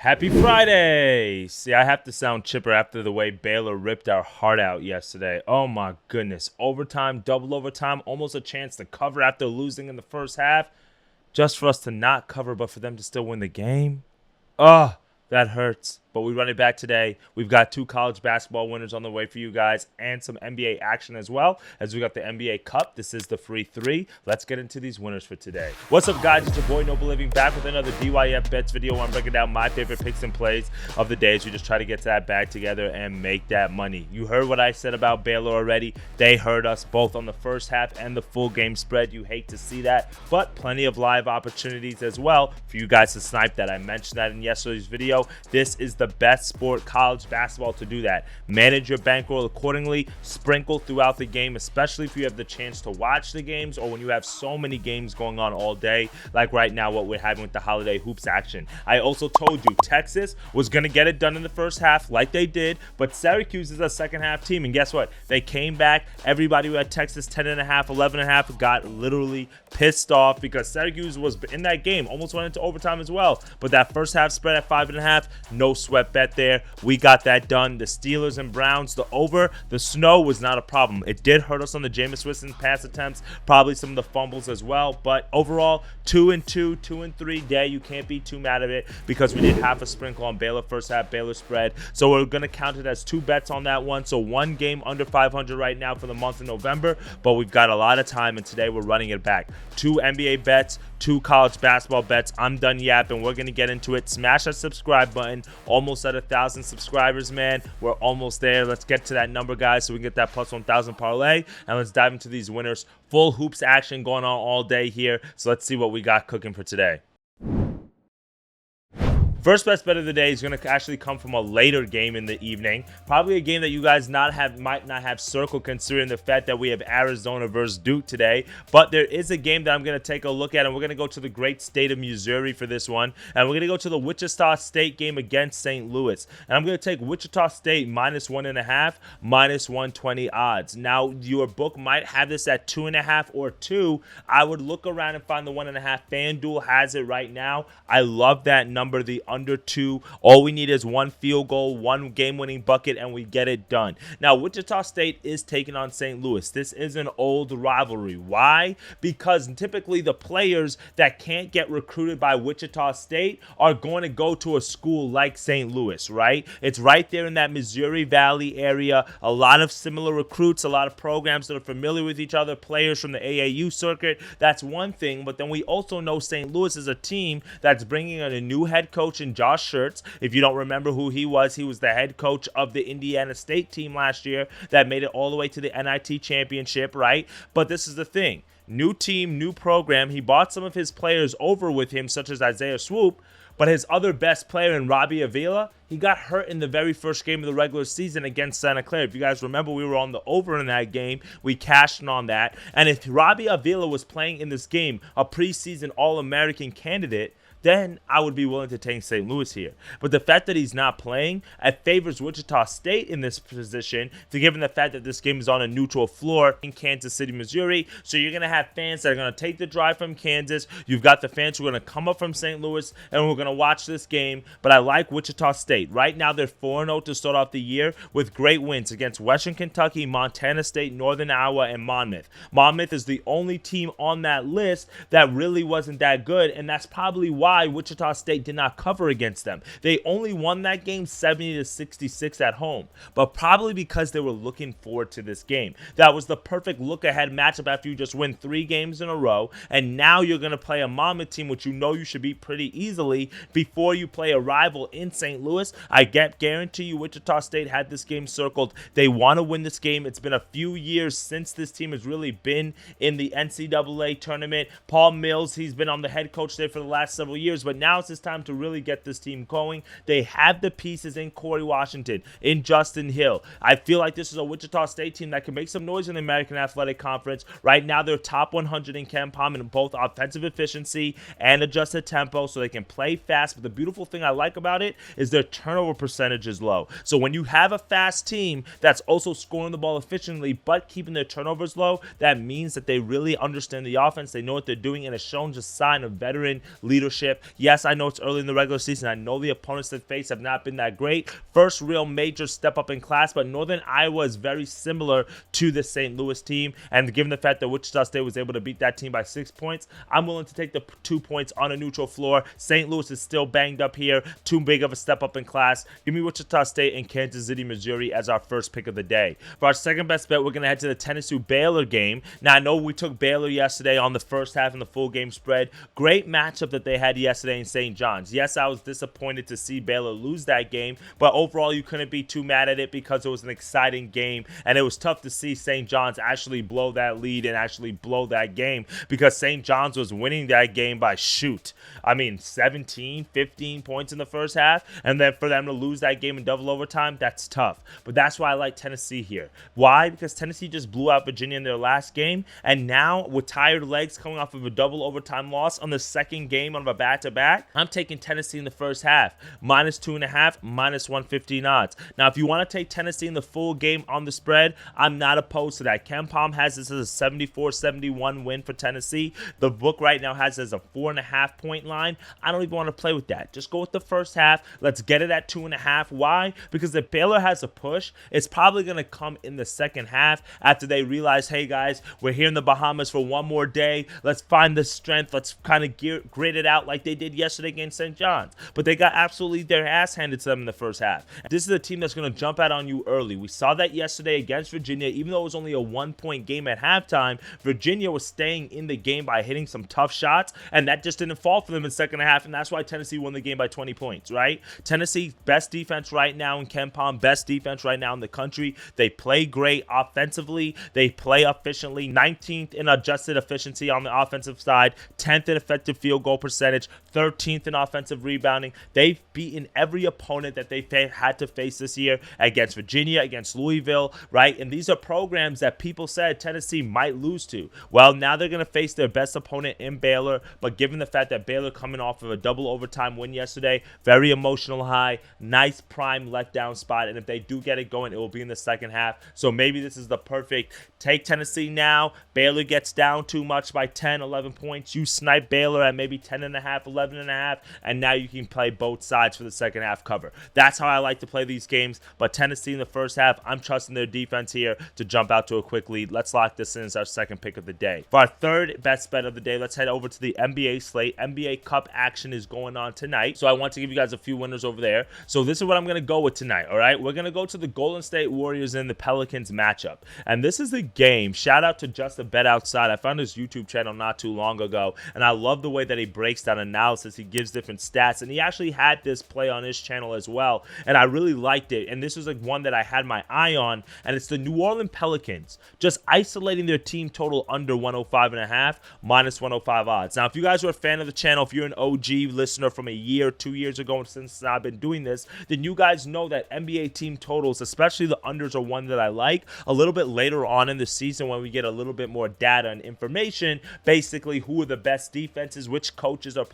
Happy Friday! See, I have to sound chipper after the way Baylor ripped our heart out yesterday. Oh my goodness. Overtime, double overtime, almost a chance to cover after losing in the first half. Just for us to not cover, but for them to still win the game. Oh, that hurts. But we run it back today. We've got 2 college basketball winners on the way for you guys and some NBA action as well, as we got the NBA Cup. This is the free 3. Let's get into these winners for today. What's up, guys? It's your boy Noble Living back with another DYF Bets video where I'm breaking down my favorite picks and plays of the day as we just try to get to that bag together and make that money. You heard what I said about Baylor already. They heard us both on the first half and the full game spread. You hate to see that, but plenty of live opportunities as well for you guys to snipe that. I mentioned that in yesterday's video. This is the best sport, college basketball, to do that. Manage your bankroll accordingly, sprinkle throughout the game, especially if you have the chance to watch the games or when you have so many games going on all day, like right now what we're having with the holiday hoops action. I also told you Texas was going to get it done in the first half like they did, but Syracuse is a second half team, and guess what? They came back. Everybody who had Texas 10.5, 11.5 got literally pissed off because Syracuse was in that game, almost went into overtime as well, but that first half spread at 5.5, no sweat bet there. We got that done. The Steelers and Browns, the over, the snow was not a problem. It did hurt us on the Jameis Winston pass attempts, probably some of the fumbles as well, but overall 2-2, 2-3 day. You can't be too mad at it because we did half a sprinkle on Baylor first half, Baylor spread, so we're going to count it as 2 bets on that one. So 1 game under 500 right now for the month of November, but we've got a lot of time, and today we're running it back. 2 NBA bets, 2 college basketball bets. I'm done yapping. We're going to get into it. Smash that subscribe button. Almost at 1,000 subscribers, man. We're almost there. Let's get to that number, guys, so we can get that plus 1,000 parlay, and let's dive into these winners. Full hoops action going on all day here, so let's see what we got cooking for today. First best bet of the day is going to actually come from a later game in the evening. Probably a game that you guys might not have circled, considering the fact that we have Arizona versus Duke today. But there is a game that I'm going to take a look at, and we're going to go to the great state of Missouri for this one. And we're going to go to the Wichita State game against St. Louis. And I'm going to take Wichita State -1.5, -120 odds. Now, your book might have this at 2.5 or 2. I would look around and find the 1.5. FanDuel has it right now. I love that number, the under 2. All we need is 1 field goal, 1 game-winning bucket, and we get it done. Now, Wichita State is taking on St. Louis. This is an old rivalry. Why? Because typically the players that can't get recruited by Wichita State are going to go to a school like St. Louis, right? It's right there in that Missouri Valley area. A lot of similar recruits, a lot of programs that are familiar with each other, players from the AAU circuit. That's one thing, but then we also know St. Louis is a team that's bringing in a new head coach in Josh Schertz. If you don't remember who he was the head coach of the Indiana State team last year that made it all the way to the NIT championship, right? But this is the thing. New team, new program. He brought some of his players over with him, such as Isaiah Swoop, but his other best player in Robbie Avila, he got hurt in the very first game of the regular season against Santa Clara. If you guys remember, we were on the over in that game. We cashed in on that. And if Robbie Avila was playing in this game, a preseason All-American candidate, then I would be willing to take St. Louis here. But the fact that he's not playing, it favors Wichita State in this position, given the fact that this game is on a neutral floor in Kansas City, Missouri. So you're going to have fans that are going to take the drive from Kansas. You've got the fans who are going to come up from St. Louis, and we're going to watch this game. But I like Wichita State. Right now, they're 4-0 to start off the year with great wins against Western Kentucky, Montana State, Northern Iowa, and Monmouth. Monmouth is the only team on that list that really wasn't that good, and that's probably why Wichita State did not cover against them. They only won that game 70-66 at home, but probably because they were looking forward to this game. That was the perfect look-ahead matchup after you just win 3 games in a row, and now you're going to play a Monmouth team, which you know you should beat pretty easily before you play a rival in St. Louis. I guarantee you Wichita State had this game circled. They want to win this game. It's been a few years since this team has really been in the NCAA tournament. Paul Mills, he's been on the head coach there for the last several years, but now it's his time to really get this team going. They have the pieces in Corey Washington, in Justin Hill. I feel like this is a Wichita State team that can make some noise in the American Athletic Conference. Right now, they're top 100 in KenPom in both offensive efficiency and adjusted tempo, so they can play fast. But the beautiful thing I like about it is their turnover percentage is low. So when you have a fast team that's also scoring the ball efficiently but keeping their turnovers low, that means that they really understand the offense. They know what they're doing, and it's shown just a sign of veteran leadership shift. Yes, I know it's early in the regular season. I know the opponents they face have not been that great. First real major step up in class, but Northern Iowa is very similar to the St. Louis team. And given the fact that Wichita State was able to beat that team by 6 points, I'm willing to take the 2 points on a neutral floor. St. Louis is still banged up here. Too big of a step up in class. Give me Wichita State and Kansas City, Missouri as our first pick of the day. For our second best bet, we're going to head to the Tennessee-Baylor game. Now, I know we took Baylor yesterday on the first half and the full game spread. Great matchup that they had yesterday in St. John's. Yes, I was disappointed to see Baylor lose that game, but overall, you couldn't be too mad at it because it was an exciting game, and it was tough to see St. John's actually blow that lead and actually blow that game because St. John's was winning that game by 17, 15 points in the first half, and then for them to lose that game in double overtime, that's tough. But that's why I like Tennessee here. Why? Because Tennessee just blew out Virginia in their last game, and now with tired legs coming off of a double overtime loss on the second game of a back-to-back, I'm taking Tennessee in the first half. -2.5, -115 odds. Now, if you want to take Tennessee in the full game on the spread, I'm not opposed to that. Ken Palm has this as a 74-71 win for Tennessee. The book right now has it as a 4.5 point line. I don't even want to play with that. Just go with the first half. Let's get it at 2.5. Why? Because if Baylor has a push, it's probably going to come in the second half after they realize, hey guys, we're here in the Bahamas for one more day. Let's find the strength. Let's kind of grit it out like they did yesterday against St. John's. But they got absolutely their ass handed to them in the first half. This is a team that's going to jump out on you early. We saw that yesterday against Virginia. Even though it was only a 1-point game at halftime, Virginia was staying in the game by hitting some tough shots, and that just didn't fall for them in the second half, and that's why Tennessee won the game by 20 points, right? Tennessee, best defense right now in Ken Palm, best defense right now in the country. They play great offensively. They play efficiently. 19th in adjusted efficiency on the offensive side, 10th in effective field goal percentage, 13th in offensive rebounding. They've beaten every opponent that they've had to face this year against Virginia, against Louisville, right? And these are programs that people said Tennessee might lose to. Well, now they're going to face their best opponent in Baylor, but given the fact that Baylor coming off of a double overtime win yesterday, very emotional high, nice prime letdown spot, and if they do get it going, it will be in the second half. So maybe this is the perfect take Tennessee now. Baylor gets down too much by 10, 11 points. You snipe Baylor at maybe 10.5, 11.5, and now you can play both sides for the second half cover. That's how I like to play these games, but Tennessee in the first half, I'm trusting their defense here to jump out to a quick lead. Let's lock this in as our second pick of the day. For our third best bet of the day, let's head over to the NBA slate. NBA Cup action is going on tonight, so I want to give you guys a few winners over there. So this is what I'm going to go with tonight, all right? We're going to go to the Golden State Warriors and the Pelicans matchup, and this is the game. Shout out to Just a Bet Outside. I found his YouTube channel not too long ago, and I love the way that he breaks down analysis. He gives different stats, and he actually had this play on his channel as well, and I really liked it. And this was like one that I had my eye on, and it's the New Orleans Pelicans just isolating their team total under 105.5, -105 odds. Now, if you guys are a fan of the channel, if you're an OG listener from a year, 2 years ago since I've been doing this, then you guys know that NBA team totals, especially the unders, are one that I like. A little bit later on in the season when we get a little bit more data and information, basically who are the best defenses, which coaches are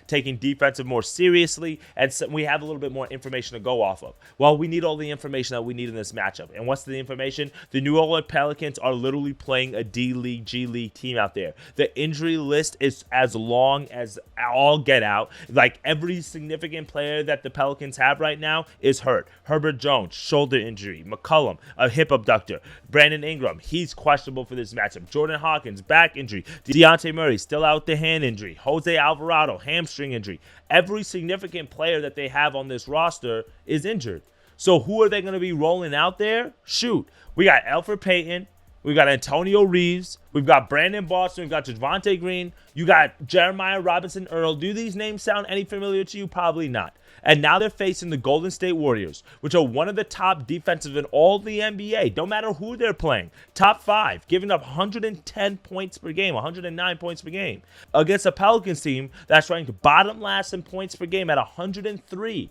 taking defensive more seriously, and so we have a little bit more information to go off of. Well, we need all the information that we need in this matchup. And what's the information? The New Orleans Pelicans are literally playing a D-League, G-League team out there. The injury list is as long as all get out. Like every significant player that the Pelicans have right now is hurt. Herbert Jones, shoulder injury. McCollum, a hip abductor. Brandon Ingram, he's questionable for this matchup. Jordan Hawkins, back injury. Dejounte Murray, still out with the hand injury. Jose Alvarado, hamstring injury. Every significant player that they have on this roster is injured. So who are they going to be rolling out there? Shoot. We got Elfrid Payton. We've got Antonio Reeves. We've got Brandon Boston. We've got Javonte Green. You got Jeremiah Robinson Earl. Do these names sound any familiar to you? Probably not. And now they're facing the Golden State Warriors, which are one of the top defensive in all the NBA. Don't matter who they're playing. Top 5, giving up 110 points per game, 109 points per game. Against a Pelicans team that's ranked bottom last in points per game at 103.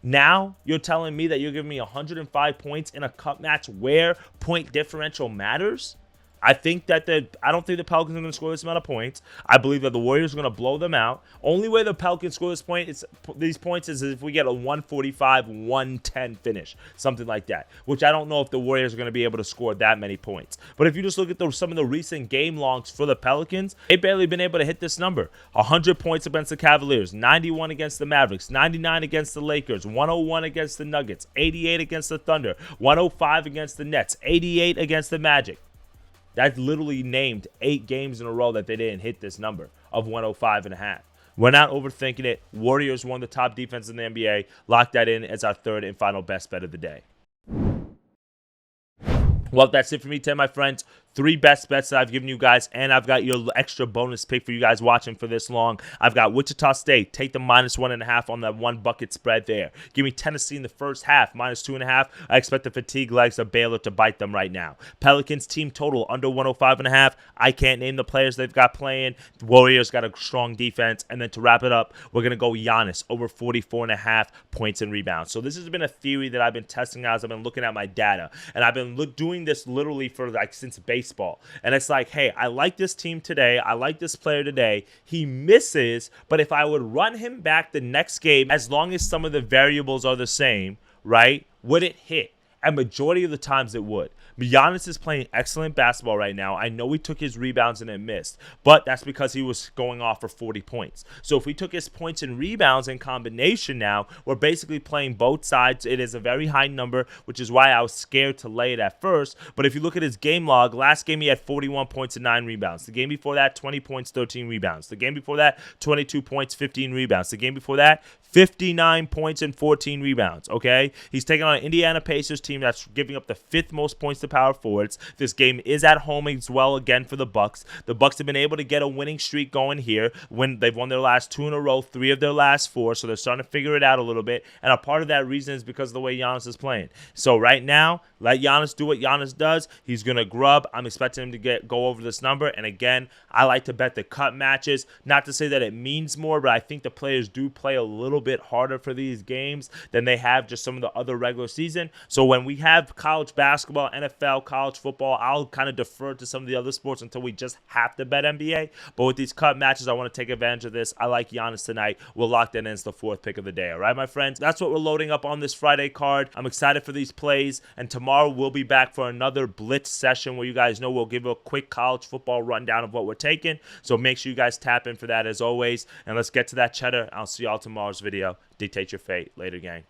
Now you're telling me that you're giving me 105 points in a cup match where point differential matters? I think that I don't think the Pelicans are going to score this amount of points. I believe that the Warriors are going to blow them out. Only way the Pelicans score these points is if we get a 145-110 finish, something like that, which I don't know if the Warriors are going to be able to score that many points. But if you just look at some of the recent game logs for the Pelicans, they've barely been able to hit this number. 100 points against the Cavaliers, 91 against the Mavericks, 99 against the Lakers, 101 against the Nuggets, 88 against the Thunder, 105 against the Nets, 88 against the Magic. That's literally named 8 games in a row that they didn't hit this number of 105.5. We're not overthinking it. Warriors, one of the top defenses in the NBA. Lock that in as our third and final best bet of the day. Well, that's it for me today, my friends. 3 best bets that I've given you guys, and I've got your extra bonus pick for you guys watching for this long. I've got Wichita State. Take the -1.5 on that 1 bucket spread there. Give me Tennessee in the first half, -2.5. I expect the fatigue legs of Baylor to bite them right now. Pelicans team total under 105.5. I can't name the players they've got playing. The Warriors got a strong defense. And then to wrap it up, we're going to go Giannis over 44.5 points and rebounds. So this has been a theory that I've been testing as I've been looking at my data. And I've been doing this literally for since baseball. And it's like, hey, I like this team today. I like this player today. He misses, but if I would run him back the next game, as long as some of the variables are the same, right, would it hit? And majority of the times it would. Giannis is playing excellent basketball right now. I know he took his rebounds and it missed, but that's because he was going off for 40 points. So if we took his points and rebounds in combination now, we're basically playing both sides. It is a very high number, which is why I was scared to lay it at first. But if you look at his game log, last game he had 41 points and 9 rebounds. The game before that, 20 points, 13 rebounds. The game before that, 22 points, 15 rebounds. The game before that, 59 points and 14 rebounds, okay? He's taking on an Indiana Pacers team that's giving up the 5th most points to power forwards. This game is at home as well again for the Bucks. The Bucks have been able to get a winning streak going here when they've won their last 2 in a row, 3 of their last 4, so they're starting to figure it out a little bit, and a part of that reason is because of the way Giannis is playing. So right now, let Giannis do what Giannis does. He's going to grub. I'm expecting him to go over this number, and again, I like to bet the cut matches. Not to say that it means more, but I think the players do play a little bit harder for these games than they have just some of the other regular season. So when we have college basketball, NFL, college football, I'll kind of defer to some of the other sports until we just have to bet NBA. But with these cut matches, I want to take advantage of this. I like Giannis tonight. We'll lock that in as the 4th pick of the day. All right, my friends? That's what we're loading up on this Friday card. I'm excited for these plays, and tomorrow we'll be back for another blitz session where you guys know we'll give a quick college football rundown of what we're taking. So make sure you guys tap in for that as always, and let's get to that cheddar. I'll see y'all tomorrow's video. Dictate your fate. Later, gang.